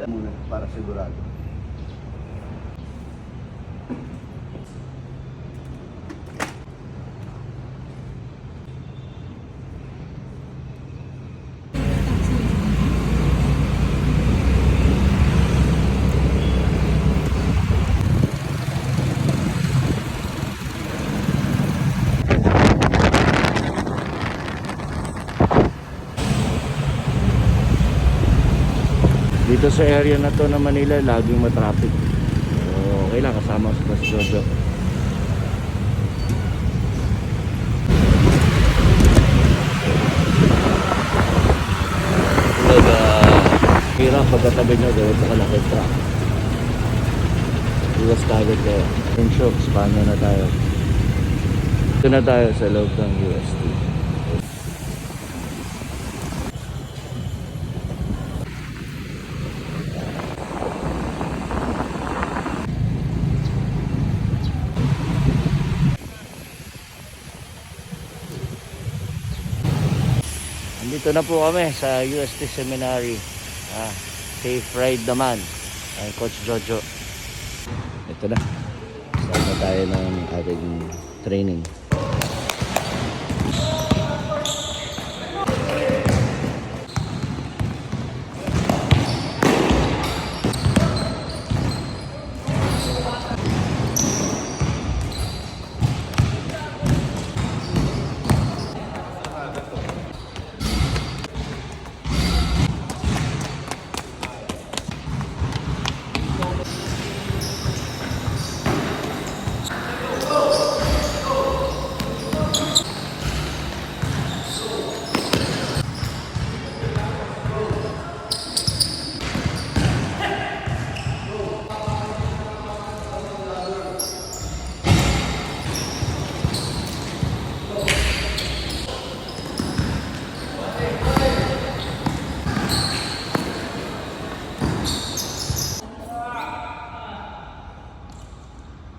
muna para sigurado. Dito sa area na to na Manila, laging matraffic. So, okay lang, kasama sa Boss Jojo. Hirap pagkatabi nyo, gawin sa kalaki truck. Iwas kagad kayo. Yung shocks, paano na tayo? Ito na tayo sa loob ng UST. Dito na po kami sa UST Seminary. Safe ride naman ay Coach Jojo. Ito na, start na tayo ng ating training.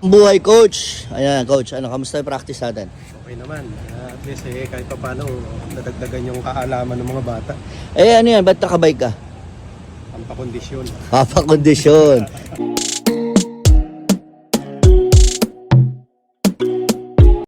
Buhay coach. Ayan coach, ano kamusta yung practice natin? Okay naman. At least kahit pa paano nadagdagan yung kaalaman ng mga bata. Ano yan, ba't nakabike ka? Ang pakondisyon. Papakondisyon.